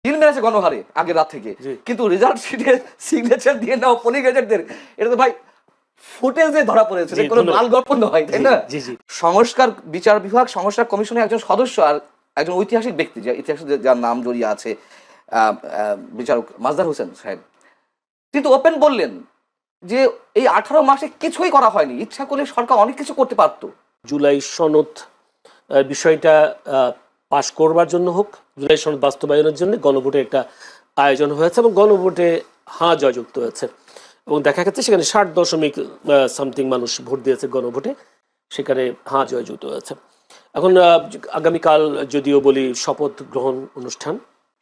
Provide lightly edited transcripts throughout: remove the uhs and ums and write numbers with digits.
Hill মেরেছে গণহারে আগের রাত থেকে, কিন্তু রেজাল্ট শিটে সিগনেচার দিয়ে নাও পোলিং এজেন্টদের, এটা তো ভাই ফুটেজে ধরা পড়েছে, কোনো লাল গল্প নয়, তাই না? সংস্কার বিচার বিভাগ সংস্কার কমিশনের একজন সদস্য আর একজন ঐতিহাসিক ব্যক্তি, যে ইতিহাসে যার নাম জড়িয়ে আছে, বিচারক মাজদার হোসেন সাহেব, কিন্তু ওপেন বললেন যে এই 18 মাসে কিছুই করা হয়নি, ইচ্ছা করলে সরকার অনেক কিছু করতে পারত। জুলাই সনদ বিষয়টা পাশ করবার জন্য হোক, জুলাই সনদ বাস্তবায়নের জন্য গণভোটের একটা আয়োজন হয়েছে এবং গণভোটে হাঁ জয়যুক্ত হয়েছে এবং দেখা গেছে সেখানে 60.something মানুষ ভোট দিয়েছে গণভোটে, সেখানে হাঁ জয়যুক্ত হয়েছে। এখন আগামীকাল যদিও বলি শপথ গ্রহণ অনুষ্ঠান,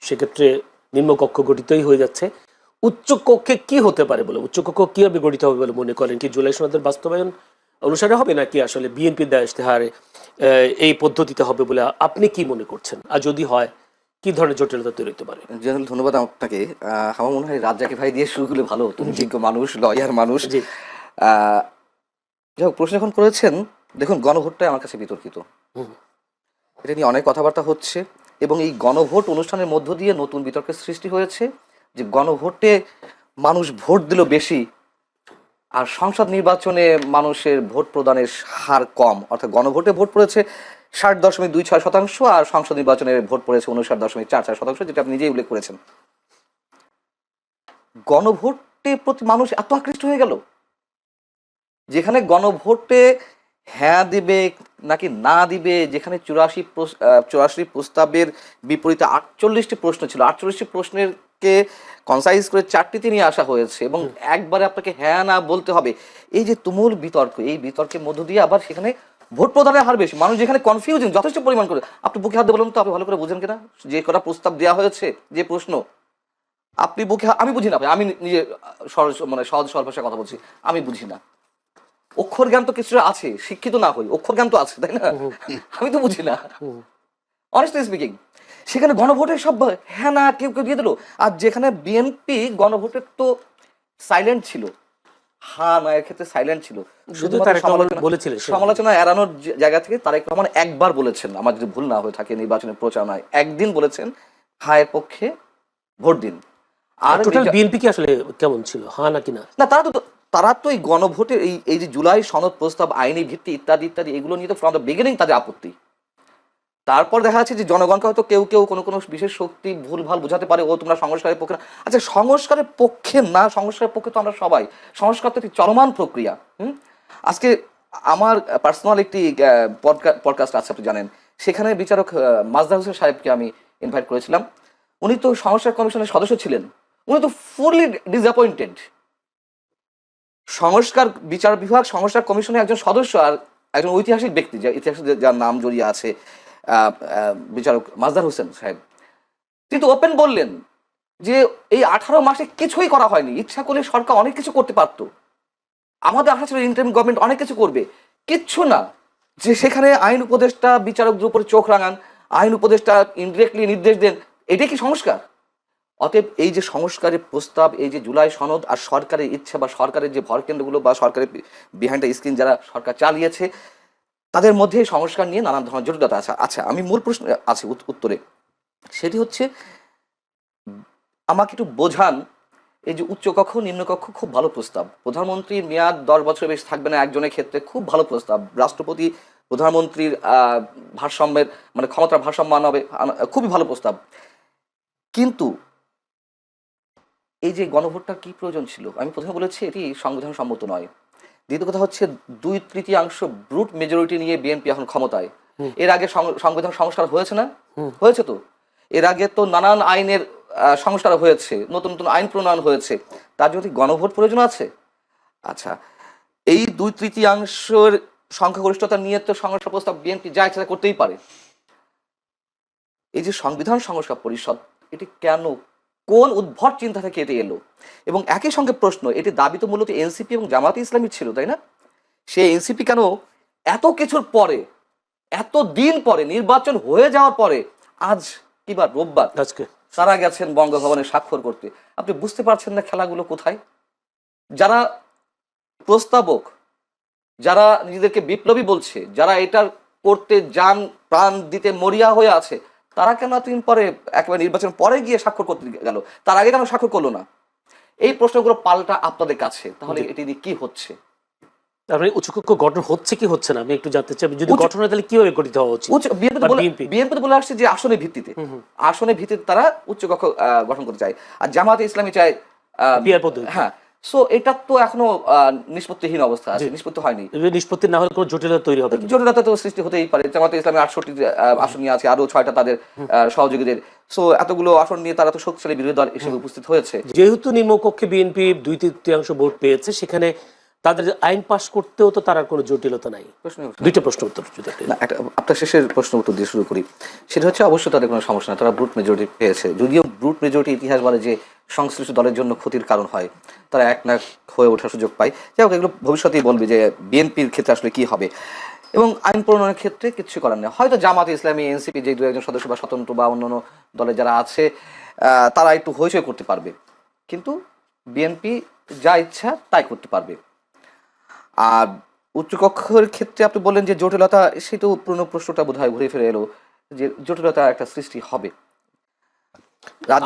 সেক্ষেত্রে নিম্নকক্ষ গঠিতই হয়ে যাচ্ছে। উচ্চকক্ষে কি হতে পারে বলে, উচ্চকক্ষ কিভাবে গঠিত হবে বলে মনে করেন? কি জুলাই সনদের বাস্তবায়ন অনুসারে হবে নাকি আসলে বিএনপির দেয়া ইশতেহারে এই পদ্ধতিতে হবে বলে আপনি কি মনে করছেন? আর যদি হয় কি ধরনের জটিলতা তৈরি হতে পারে? জেনারেল ধন্যবাদ আপনাকে। আমার মনে হয় রাজ্জাকি ভাই দিয়ে শুরু করলে ভালো হতো, যোগ্য মানুষ, লয়ার মানুষ। যাই হোক, প্রশ্ন এখন করেছেন, দেখুন গণভোটটাই আমার কাছে বিতর্কিত, এটা নিয়ে অনেক কথাবার্তা হচ্ছে এবং এই গণভোট অনুষ্ঠানের মধ্য দিয়ে নতুন বিতর্কের সৃষ্টি হয়েছে যে গণভোটে মানুষ ভোট দিল বেশি আর সংসদ নির্বাচনে মানুষের ভোট প্রদানের হার কম, অর্থাৎ গণভোটে ভোট পড়েছে 60.26% আর সংসদ নির্বাচনে ভোট পড়েছে 59.44%, যেটা আপনি নিজেই উল্লেখ করেছেন। গণভোটের প্রতি মানুষ এত আকৃষ্ট হয়ে গেল, যেখানে গণভোটে হ্যাঁ দিবে নাকি না দিবে, যেখানে 84 প্রস্তাবের বিপরীতে 48টি প্রশ্ন ছিল, 48টি প্রশ্নের কে কনসাইজ করে 4টিতে নিয়ে আসা হয়েছে এবং একবারে আপনাকে হ্যাঁ না বলতে হবে। এই যে তুমুল বিতর্ক, এই বিতর্কের মধ্য দিয়ে আবার সেখানে ভোট প্রদানের হার বেশি, মানুষ যেখানে কনফিউজিং যথেষ্ট পরিমাণ করে। আপনি বুকে হাত দিয়ে বলুন তো, আপনি ভালো করে বুঝেন কিনা যে কটা প্রস্তাব দেওয়া হয়েছে, যে প্রশ্ন আপনি বুকে, আমি বুঝি না ভাই, আমি নিজে সহজ সরল ভাষায় কথা বলছি, আমি বুঝি না। অক্ষর জ্ঞান তো কিছু আছে, শিক্ষিত না হই, অক্ষর জ্ঞান তো আছে, তাই না? আমি তো বুঝি না, অনেস্টলি স্পিকিং। সেখানে গণভোটের সব হ্যাঁ না কেউ কেউ দিয়ে দিল, আর যেখানে বিএনপি গণভোটের তো সাইলেন্ট ছিল, হ্যাঁ না এর ক্ষেত্রে সাইলেন্ট ছিল, শুধু সমালোচনা এড়ানোর জায়গা থেকে তারেক রহমান একবার বলেছেন, আমার যদি ভুল না হয়ে থাকে নির্বাচনের প্রচারণায়, একদিন বলেছেন হায়ের পক্ষে ভোট দিন। আর টোটাল বিএনপি কি আসলে কেমন ছিল, হ্যাঁ নাকি না? না, তারা তো এই গণভোটের এই যে জুলাই সনদ প্রস্তাব, আইনি ভিত্তি ইত্যাদি ইত্যাদি, এগুলো নিয়ে তো ফ্রম দ্য বিগিনিং তাদের আপত্তি। তারপর দেখা যাচ্ছে যে জনগণকে হয়তো কেউ কেউ কোনো কোনো বিশেষ শক্তি ভুলভাল বোঝাতে পারে, ও তোমরা সংস্কারের পক্ষে না। আচ্ছা, সংস্কারের পক্ষে না, সংস্কারের পক্ষে তো আমরা সবাই। সংস্কার তো একটি চলমান প্রক্রিয়া। আজকে আমার পার্সোনাল একটি পডকাস্ট আছে, আপনি জানেন, সেখানে বিচারক মাজদার হোসেন সাহেবকে আমি ইনভাইট করেছিলাম। উনি তো সংস্কার কমিশনের সদস্য ছিলেন, উনি তো ফুললি ডিসঅ্যাপয়েন্টেড। সংস্কার বিচার বিভাগ সংস্কার কমিশনের একজন সদস্য আর একজন ঐতিহাসিক ব্যক্তি, যে ইতিহাসে যার নাম জড়িয়ে আছে, বিচারক মাজদার হোসেন সাহেব, কিন্তু ওপেন বললেন যে এই 18 মাসে কিছুই করা হয়নি, ইচ্ছা করলে সরকার অনেক কিছু করতে পারত, আমাদের আশা ছিল ইন্টারিম গভর্নমেন্ট অনেক কিছু করবে, কিচ্ছু না। যে সেখানে আইন উপদেষ্টা বিচারকদের উপরে চোখ রাঙান, আইন উপদেষ্টা ইনডিরেক্টলি নির্দেশ দেন, এটাই কি সংস্কার? অতএব এই যে সংস্কারের প্রস্তাব, এই যে জুলাই সনদ আর সরকারের ইচ্ছা বা সরকারের যে ভরকেন্দ্রগুলো বা সরকারের বিহাইন্ড দ্য স্ক্রিন যারা সরকার চালিয়েছে, তাদের মধ্যে সংস্কার নিয়ে নানান ধরনের জটিলতা আছে। আচ্ছা, আমি মূল প্রশ্ন আছে উত্তরে, সেটি হচ্ছে আমাকে একটু বোঝান, এই যে উচ্চকক্ষ নিম্নকক্ষ খুব ভালো প্রস্তাব, প্রধানমন্ত্রীর মেয়াদ 10 বছর বেশি থাকবে না একজনের ক্ষেত্রে, খুব ভালো প্রস্তাব, রাষ্ট্রপতি প্রধানমন্ত্রীর ভারসাম্যের মানে ক্ষমতার ভারসাম্য হবে, খুবই ভালো প্রস্তাব। কিন্তু এই যে গণভোটটার কি প্রয়োজন ছিল? আমি প্রথমে বলেছি এটি সংবিধান সম্মত নয়। দ্বিতীয় কথা হচ্ছে 2/3 ব্রুট মেজরিটি নিয়ে বিএনপি এখন ক্ষমতায়। এর আগে সংবিধান সংস্কার হয়েছে না? হয়েছে তো। এর আগে তো নানান আইনের সংস্কার হয়েছে, নতুন নতুন আইন প্রণয়ন হয়েছে, তার জন্য গণভোট প্রয়োজন আছে? আচ্ছা, এই 2/3 সংখ্যাগরিষ্ঠতা নিয়ে তো সংস্কার প্রস্তাব বিএনপি যা ইচ্ছা করতেই পারে। এই যে সংবিধান সংস্কার পরিষদ, এটি কেন, কোন উদ্ভট চিন্তা থেকে এটি এলো? এবং একই সঙ্গে প্রশ্ন, এটি দাবি তো মূলত এনসিপি এবং জামায়াতে ইসলামী ছিল, তাই না? সেই এনসিপি কেন এত কিছুর পরে, এত দিন পরে, নির্বাচন হয়ে যাওয়ার পরে, আজ কিবার রোববার আজকে তারা গেছেন বঙ্গভবনে স্বাক্ষর করতে? আপনি বুঝতে পারছেন না খেলাগুলো কোথায়? যারা প্রস্তাবক, যারা নিজেদেরকে বিপ্লবী বলছে, যারা এটার করতে যান প্রাণ দিতে মরিয়া হয়ে আছে, তারা কেন এতদিন পরে একেবারে নির্বাচন পরে গিয়ে স্বাক্ষর করতে গেল, তার আগে কেন স্বাক্ষর করলো না? এই প্রশ্নগুলো পাল্টা আপনাদের কাছে। তাহলে এটি দিয়ে কি হচ্ছে? তারপরে উচ্চকক্ষ গঠন হচ্ছে কি হচ্ছে না আমি একটু জানতে চাই। যদি গঠন হয় তাহলে কিভাবে গঠিত হওয়া উচিত? বিএনপি বলে আসছে যে আসনের ভিত্তিতে, আসনের ভিত্তিতে তারা উচ্চকক্ষ গঠন করতে চায়, আর জামায়াতে ইসলামী চায় পিয়ার পদ্ধতি। হ্যাঁ, সো এটা তো এখনো নিষ্পত্তিহীন অবস্থা আছে, নিষ্পত্তি হয়নি। নিষ্পত্তি না হলে কোনো জটিলতা তৈরি হবে, জটিলতা তো সৃষ্টি হতেই পারে। জামায়াতে ইসলামী 68 আসন নিয়ে আছে, আরো 6টা তাদের সহযোগীদের। সো এতগুলো আসন নিয়ে তারা তো শক্তিশালী বিরোধী দল হিসেবে উপস্থিত হয়েছে। যেহেতু নিম্নকক্ষে বিএনপি 2/3 ভোট পেয়েছে, সেখানে তাদের আইন পাশ করতেও তো তার কোনো জটিলতা নাই। দুইটা প্রশ্ন উত্তর যদি আপনার শেষের প্রশ্ন উত্তর দিয়ে শুরু করি। সেটা হচ্ছে অবশ্যই তাদের কোনো সমস্যা না, তারা ব্রুট মেজরিটি পেয়েছে। যদিও ব্রুট মেজরিটি ইতিহাস বলে যে সংশ্লিষ্ট দলের জন্য ক্ষতির কারণ হয়, তারা একনাক হয়ে ওঠার সুযোগ পায়। যাই হোক, এগুলো ভবিষ্যতেই বলবে যে বিএনপির ক্ষেত্রে আসলে কি হবে। এবং আইন প্রণয়নের ক্ষেত্রে কিছু করার নেই। হয়তো জামাত ইসলামী, এনসিপি যে 2-1 জন সদস্য বা স্বতন্ত্র বা অন্যান্য দলে যারা আছে তারা একটু হইচই করতে পারবে, কিন্তু বিএনপি যা ইচ্ছা তাই করতে পারবে। আর উচ্চকক্ষের ক্ষেত্রে আপনি বললেন যে জটিলতা, সেটাও পুরনো প্রশ্নটা বোধহয় ঘুরে ফিরে এলো যে জটিলতা একটা সৃষ্টি হবে।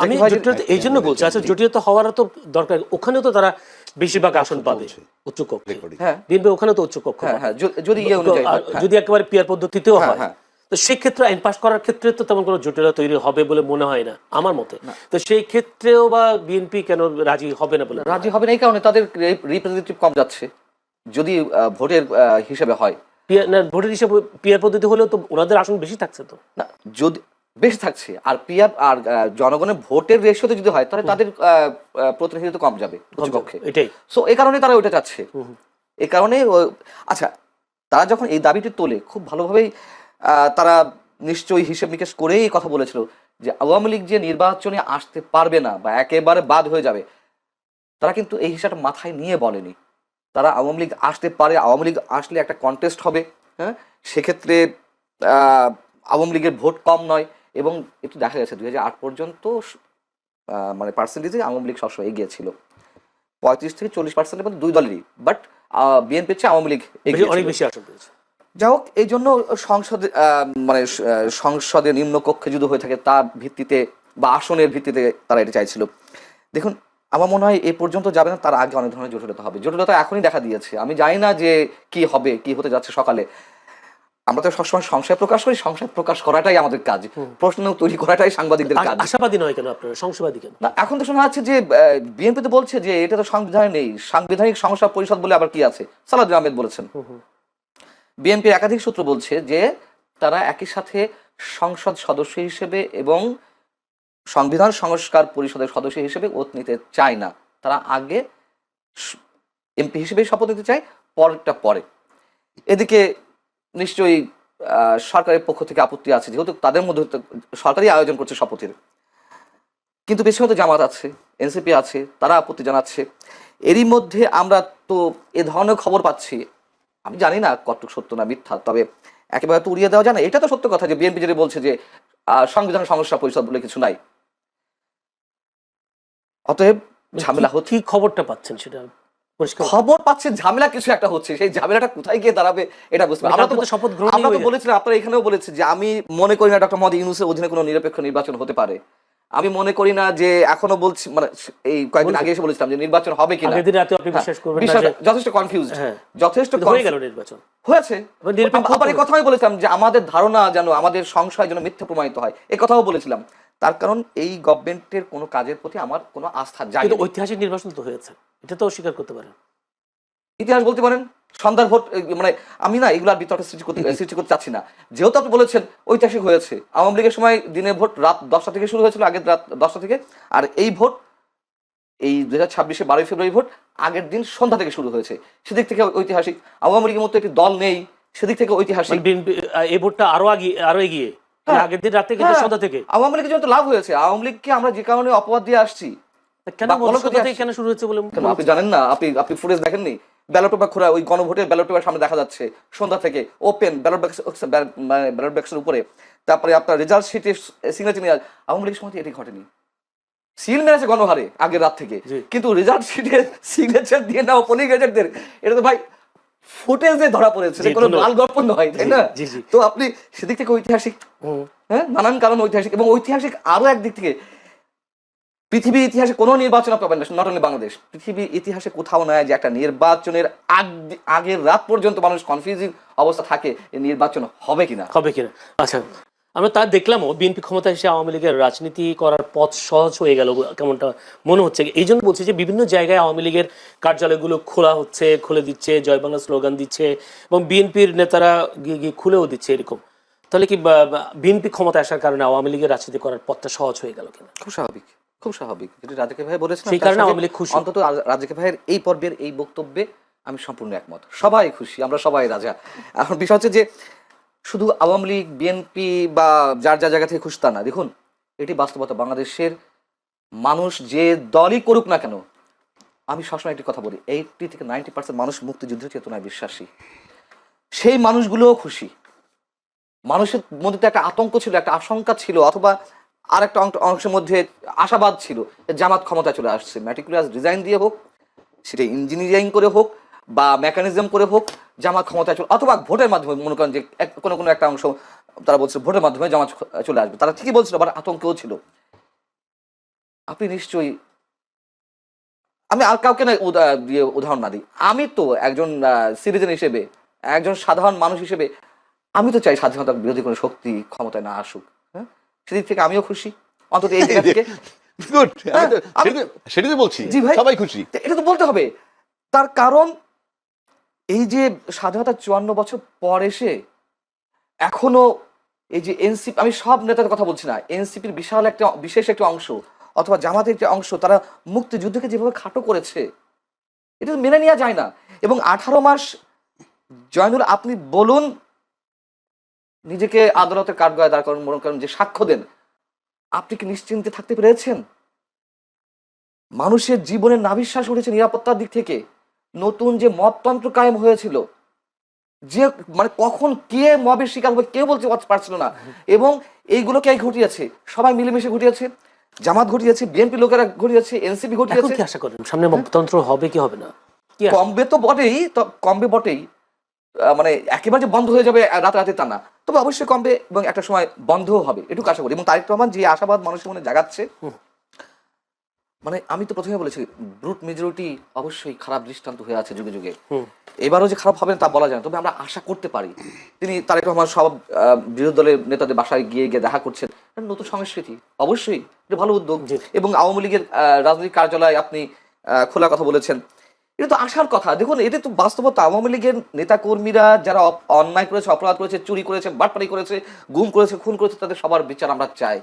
আমি জটিলতা এই জন্য বলছি, আচ্ছা জটিলতা হওয়ারও তো দরকার। ওখানেও তো তারা বেশিরভাগ আসন পাবে উচ্চকক্ষে। হ্যাঁ, বিএনপি ওখানে তো উচ্চকক্ষ, যদি একেবারে পিয়ার পদ্ধতিতেও হয়, তো সেই ক্ষেত্রে আইন পাশ করার ক্ষেত্রে তো তেমন কোনো জটিলতা তৈরি হবে বলে মনে হয় না আমার মতে। তো সেই ক্ষেত্রেও বা বিএনপি কেন রাজি হবে না? বলে রাজি হবে না এই কারণে তাদের রিপ্রেজেন্টেটিভ কম যাচ্ছে, যদি ভোটের হিসেবে হয়। ভোটের হিসেবে পিয়ার পদ্ধতি হলেও তো ওনাদের আসন বেশি থাকছে তো না, যদি বেশি থাকছে আর পিয়ার আর জনগণের ভোটের রেশিওতে যদি হয় তাহলে তাদের প্রতিনিধিত্ব কম যাবে উচ্চকক্ষে। এটাই, সো এই কারণে তারা ওইটা চাচ্ছে। এই কারণে আচ্ছা, তারা যখন এই দাবিটি তোলে খুব ভালোভাবেই তারা নিশ্চয়ই হিসেব নিকেশ করেই কথা বলেছিল যে আওয়ামী লীগ যে নির্বাচনে আসতে পারবে না বা একেবারে বাদ হয়ে যাবে, তারা কিন্তু এই হিসাবটা মাথায় নিয়ে বলেনি। তারা আওয়ামী লীগ আসতে পারে, আওয়ামী লীগ আসলে একটা কন্টেস্ট হবে, হ্যাঁ, সেক্ষেত্রে আওয়ামী লীগের ভোট কম নয়। এবং একটু দেখা গেছে 2008 পর্যন্ত মানে পার্সেন্টেজে আওয়ামী লীগ সবসময় এগিয়ে ছিল, 35 থেকে 40% মধ্যে দুই দলেরই, বাট বিএনপির চেয়ে আওয়ামী লীগ অনেক বেশি আসন পেয়েছে। যাই হোক, এই জন্য সংসদে মানে সংসদের নিম্নকক্ষে যদি হয়ে থাকে তার ভিত্তিতে বা আসনের ভিত্তিতে তারা এটা চাইছিল। দেখুন, আমার মনে হয় এই পর্যন্ত যাবে না, তার আগে অনেক ধরনের জটিলতা হবে। জটিলতা এখনই দেখা দিয়েছে, আমি জানি না যে কি হবে, কি হতে যাচ্ছে সকালে। আমরা তো সবসময় সংশয় প্রকাশ করি, সংশয় প্রকাশ করাটাই আমাদের কাজ, প্রশ্ন তৈরি করাটাই সাংবাদিকদের কাজ। আশাবাদী নয় কেন আপনারা, সংশয়বাদী কেন? না, এখন তো শোনা যাচ্ছে যে বিএনপি তো বলছে যে এটা তো সংবিধানে নেই, সাংবিধানিক সংস্থা পরিষদ বলে আবার কি আছে, সালাউদ্দিন আহমেদ বলেছেন। বিএনপির একাধিক সূত্র বলছে যে তারা একই সাথে সংসদ সদস্য হিসেবে এবং সংবিধান সংস্কার পরিষদের সদস্য হিসেবে ওত নিতে চায় না, তারা আগে এমপি হিসেবে শপথ নিতে চায়, পরেরটা পরে। এদিকে নিশ্চয়ই সরকারের পক্ষ থেকে আপত্তি আছে, যেহেতু তাদের মধ্যে সরকারই আয়োজন করছে শপথের। কিন্তু বেশি হয়তো জামাত আছে, এনসিপি আছে, তারা আপত্তি জানাচ্ছে। এরই মধ্যে আমরা তো এ ধরনের খবর পাচ্ছি, আমি জানি না কতটুকু সত্য না মিথ্যা, তবে একেবারে তো উড়িয়ে দেওয়া যায় না। এটা তো সত্য কথা যে বিএনপি যেটা বলছে যে সংবিধান সংস্কার পরিষদ বলে কিছু নাই, অতএব ঝামেলা হচ্ছে। কি খবরটা পাচ্ছেন সেটা খবর পাচ্ছেন ঝামেলা কিছু একটা হচ্ছে, সেই ঝামেলাটা কোথায় গিয়ে দাঁড়াবে এটা বুঝতে পারছি। আমরা তো বলেছিলাম, আপনারা এখানেও বলেছি যে আমি মনে করি না ডক্টর মোহাম্মদ ইউনূসের অধীনে কোনো নিরপেক্ষ নির্বাচন হতে পারে। আমি মনে করি না যে, এখনো বলছি, মানে এই কয়েকদিন আগে এসে বলেছিলাম যে নির্বাচন হবে কিনা, যথেষ্ট কনফিউজড, যথেষ্ট নির্বাচন হয়েছে। আবার এই কথাই বলেছিলাম যে আমাদের ধারণা যেন, আমাদের সংশয় যেন মিথ্যা প্রমাণিত হয়, এই কথাও বলেছিলাম। তার কারণ এই গভর্নমেন্টের কোনো কাজের প্রতি আমার কোনো আস্থা যায় না। ঐতিহাসিক নির্বাচন তো হয়েছে, এটা তো অস্বীকার করতে পারেন। ইতিহাস বলতে পারেন, সন্ধ্যার ভোট, মানে আমি না এগুলার বিতর্ক সৃষ্টি করতে চাচ্ছি না। যেহেতু আপনি বলেছেন ঐতিহাসিক হয়েছে, আওয়ামী লীগের সময় দিনের ভোট রাত 10টা থেকে শুরু হয়েছিল, আগের রাত 10টা থেকে, আর এই ভোট এই 2026 12 ফেব্রুয়ারি ভোট আগের দিন সন্ধ্যা থেকে শুরু হয়েছে, সেদিক থেকে ঐতিহাসিক। আওয়ামী লীগের মতো একটি দল নেই, সেদিক থেকে ঐতিহাসিক। এই ভোটটা আরো এগিয়ে আগের দিন রাতে কিন্তু সন্ধ্যা থেকে আওয়ামী লীগের জন্য লাভ হয়েছে। আওয়ামী লীগকে আমরা যে কারণে অপবাদ দিয়ে আসছি, কেন শুরু হয়েছে বলে আপনি জানেন না? আপনি ফুটেজ দেখেননি? ব্যালট পেপার খোলা, ওই গণভোটের ব্যালট পেপার সামনে দেখা যাচ্ছে সন্ধ্যা থেকে, ওপেন ব্যালট বাক্সের উপরে, তারপরে আপনার রেজাল্ট শিটে সিগনেচার নিয়ে। আওয়ামী লীগের সময় এটি ঘটেনি, সিল মেরেছে গণহারে আগের রাত থেকে, কিন্তু রেজাল্ট শিটে সিগনেচার দিয়ে নাও পোলিং এজেন্টদের, এটা তো ভাই ফুটেজে ধরা পড়েছে, জি, কোনো ধন্যবাদ। লাল গল্প নয়, তাই না? জি, জি। তো আপনি সেদিক থেকে ঐতিহাসিক, হ্যাঁ, নানান কারণ ঐতিহাসিক, এবং ঐতিহাসিক আরো একদিক থেকে পৃথিবীর ইতিহাসে কোনো নির্বাচন পাবেন না, নট অনলি বাংলাদেশ, পৃথিবীর ইতিহাসে কোথাও নয় যে একটা নির্বাচনের আগের রাত পর্যন্ত মানুষ কনফিউজিং অবস্থা থাকে এই নির্বাচন হবে কিনা। হবে কিনা। আচ্ছা, আমরা তা দেখলামও বিএনপি ক্ষমতা এসে আওয়ামী লীগের রাজনীতি করার পথ সহজ হয়ে গেল কেমনটা মনে হচ্ছে। এই জন্য বলছি যে বিভিন্ন জায়গায় আওয়ামী লীগের কার্যালয়গুলো খোলা হচ্ছে, খুলে দিচ্ছে, জয় বাংলা স্লোগান দিচ্ছে, এবং বিএনপির নেতারা গিয়ে গিয়ে খুলেও দিচ্ছে এরকম। তাহলে কি বিএনপি ক্ষমতা আসার কারণে আওয়ামী লীগের রাজনীতি করার পথটা সহজ হয়ে গেল কিনা? খুব স্বাভাবিক, খুব স্বাভাবিক, যেটি রাজাকে ভাই বলেছেন, সেই কারণে আওয়ামী লীগ খুশি। অন্তত রাজাকে ভাইয়ের এই পর্বের এই বক্তব্যে আমি সম্পূর্ণ একমত। সবাই খুশি, আমরা সবাই রাজা। এখন বিষয় হচ্ছে যে শুধু আওয়ামী লীগ, বিএনপি বা যার যার জায়গা থেকে খুশি তা না। দেখুন, এটি বাস্তবতা। বাংলাদেশের মানুষ যে দলই করুক না কেন, আমি সবসময় একটি কথা বলি, 80 থেকে 90% মানুষ মুক্তিযুদ্ধের চেতনায় বিশ্বাসী। সেই মানুষগুলোও খুশি। মানুষের মধ্যে তো একটা আতঙ্ক ছিল, একটা আশঙ্কা ছিল, অথবা আর একটা অংশের মধ্যে আশাবাদ ছিল, জামাত ক্ষমতায় চলে আসছে। ম্যাটিকুলাস ডিজাইন দিয়ে হোক, সেটা ইঞ্জিনিয়ারিং করে হোক বা মেকানিজম করে হোক, জামাত ক্ষমতায় চলে, অথবা ভোটের মাধ্যমে, মনে করেন যে কোনো কোনো একটা অংশ তারা বলছে ভোটের মাধ্যমে জামাত চলে আসবে, তারা ঠিকই বলছিল, আবার আতঙ্কও ছিল। আপনি নিশ্চয়ই, আমি আর কাউকে না দিয়ে উদাহরণ না দিই, আমি তো একজন সিটিজেন হিসেবে, একজন সাধারণ মানুষ হিসেবে আমি তো চাই স্বাধীনতার বিরোধী কোনো শক্তি ক্ষমতায় না আসুক। হ্যাঁ, সেদিক থেকে আমিও খুশি, অন্তত এই জায়গা থেকে। গুড, আমি- সেটাই তো বলছি, জি ভাই, সবাই খুশি। এটা তো বলতে হবে। তার কারণ এই যে স্বাধীনতার 54 বছর পর এসে এখনো এই যে এনসিপি, আমি সব নেতাদের কথা বলছি না, এনসিপির বিশাল একটা বিশেষ একটা অংশ অথবা জামাতের একটা অংশ, তারা মুক্তিযুদ্ধকে যেভাবে খাটো করেছে, এটা তো মেনে নেওয়া যায় না। এবং 18 মাস, জয়নুল আপনি বলুন, নিজেকে আদালতের কাঠগড়ায় দাঁড় করেন, মনে করেন যে সাক্ষ্য দেন, আপনি কি নিশ্চিন্তে থাকতে পেরেছেন? মানুষের জীবনের নাভিশ্বাস উঠেছে নিরাপত্তার দিক থেকে। নতুন যে মবতন্ত্র কায়েম হয়েছিল, যে মানে কখন কে মবের শিকার হবে কেউ বলতে পারছিল না, এবং এইগুলো কে ঘটিয়েছে? সবাই মিলেমিশে ঘটিয়েছে। জামাত ঘটিয়েছে, বিএনপি লোকেরা ঘটিয়েছে, এনসিপি এখন ঘটিয়েছে। কি আশা করেন সামনে মতন্ত্র হবে কি হবে না? কি আশা? কমবে তো বটেই, তো কমবে বটেই, মানে একেবারে যে বন্ধ হয়ে যাবে রাতে তা না, তবে অবশ্যই কমবে এবং একটা সময় বন্ধও হবে, এটুকু আশা করি। এবং তারেক রহমান যে আশাবাদ মানুষের মনে জাগাচ্ছে, মানে আমি তো প্রথমে বলেছি, ব্রুট মেজরিটি অবশ্যই খারাপ দৃষ্টান্ত হয়ে আছে যুগে যুগে। এবারও যে খারাপ হবে না তা বলা যায় না, তবে আমরা আশা করতে পারি। তিনি তারেক রহমান সব বিরোধী দলের নেতাদের বাসায় গিয়ে গিয়ে দেখা করছেন, এটা নতুন সংস্কৃতি, অবশ্যই এটা ভালো উদ্যোগ। এবং আওয়ামী লীগের রাজনৈতিক কার্যালয় আপনি খোলার কথা বলেছেন, এটা তো আসার কথা। দেখুন, এটা তো বাস্তবতা। আওয়ামী লীগের নেতা কর্মীরা যারা অন্যায় করেছে, অপরাধ করেছে, চুরি করেছে, বাটপারি করেছে, গুম করেছে, খুন করেছে, তাদের সবার বিচার আমরা চাই।